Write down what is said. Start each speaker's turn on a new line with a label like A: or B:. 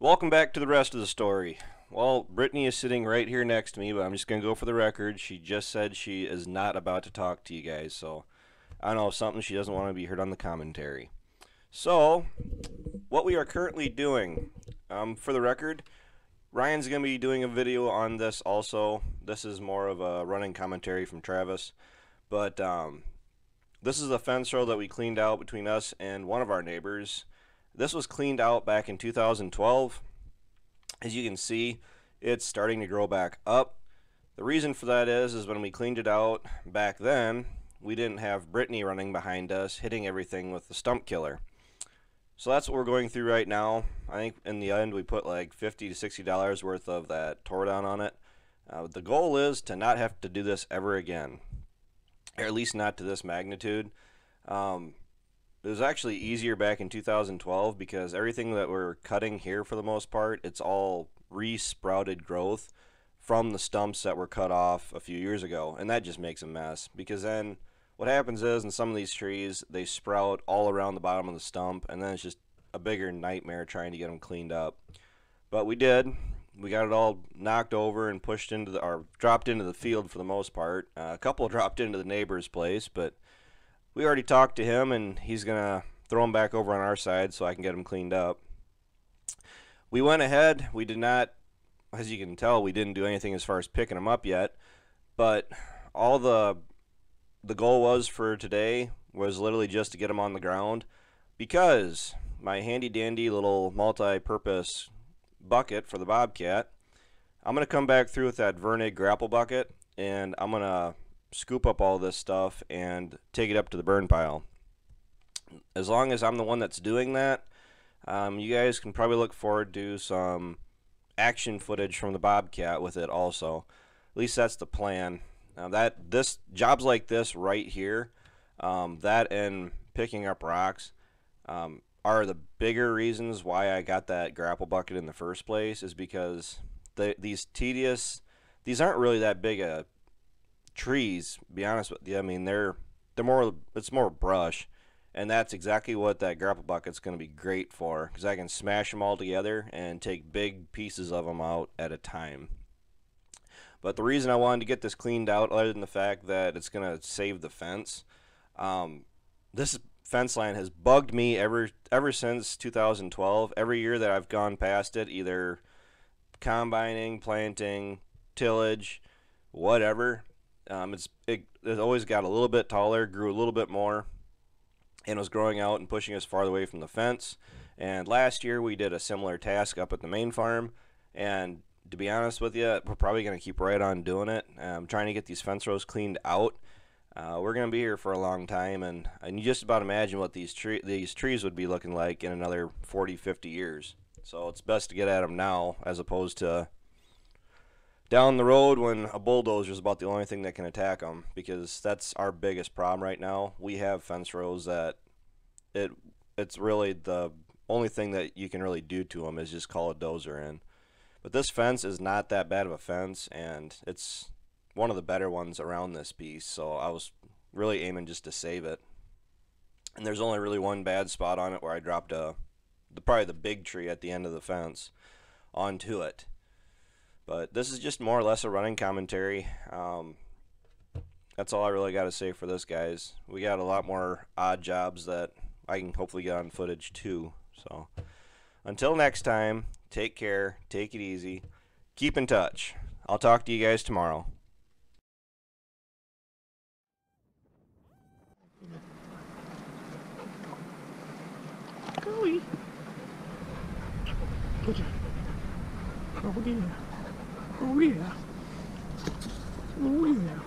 A: Welcome back to the rest of the story. Well, Brittany is sitting right here next to me, but I'm just going to go for the record. She just said she is not about to talk to you guys, so I don't know, something she doesn't want to be heard on the commentary. So, what we are currently doing, for the record, Ryan's going to be doing a video on this also. This is more of a running commentary from Travis, but this is a fence row that we cleaned out between us and one of our neighbors. This was cleaned out back in 2012. As you can see, it's starting to grow back up. The reason for that is when we cleaned it out back then, we didn't have Brittany running behind us, hitting everything with the stump killer. So that's what we're going through right now. I think in the end we put like $50 to $60 worth of that tore down on it. The goal is to not have to do this ever again, or at least not to this magnitude. It was actually easier back in 2012 because everything that we're cutting here, for the most part, it's all re-sprouted growth from the stumps that were cut off a few years ago, and that just makes a mess because then what happens is in some of these trees they sprout all around the bottom of the stump, and then it's just a bigger nightmare trying to get them cleaned up. But we did. We got it all knocked over and pushed into the, or dropped into the field for the most part. A couple dropped into the neighbor's place, but we already talked to him, and he's going to throw them back over on our side so I can get them cleaned up. We went ahead. We did not, as you can tell, we didn't do anything as far as picking them up yet. But all the goal was for today was literally just to get them on the ground, because my handy-dandy little multi-purpose bucket for the Bobcat, I'm going to come back through with that Vernig grapple bucket, and I'm going to scoop up all this stuff and take it up to the burn pile. As long as I'm the one that's doing that, you guys can probably look forward to some action footage from the Bobcat with it also. At least that's the plan. This jobs like this right here, that and picking up rocks, are the bigger reasons why I got that grapple bucket in the first place, is because these aren't really that big a trees, to be honest with you. I mean, it's more brush, and that's exactly what that grapple bucket's going to be great for, because I can smash them all together and take big pieces of them out at a time. But the reason I wanted to get this cleaned out, other than the fact that it's going to save the fence, this fence line has bugged me ever since 2012. Every year that I've gone past it, either combining, planting, tillage, whatever, it always got a little bit taller, grew a little bit more, and was growing out and pushing us farther away from the fence. And last year we did a similar task up at the main farm, and to be honest with you, we're probably going to keep right on doing it. Trying to get these fence rows cleaned out. We're going to be here for a long time, and you just about imagine what these trees would be looking like in another 40, 50 years. So it's best to get at them now as opposed to down the road when a bulldozer is about the only thing that can attack them, because that's our biggest problem right now. We have fence rows that it's really the only thing that you can really do to them is just call a dozer in. But this fence is not that bad of a fence, and it's one of the better ones around this piece, so I was really aiming just to save it. And there's only really one bad spot on it where I dropped probably the big tree at the end of the fence onto it. But this is just more or less a running commentary. That's all I really got to say for this, guys. We got a lot more odd jobs that I can hopefully get on footage too. So until next time, take care, take it easy, keep in touch. I'll talk to you guys tomorrow.
B: Golly. Oh yeah. Oh yeah. Oh yeah.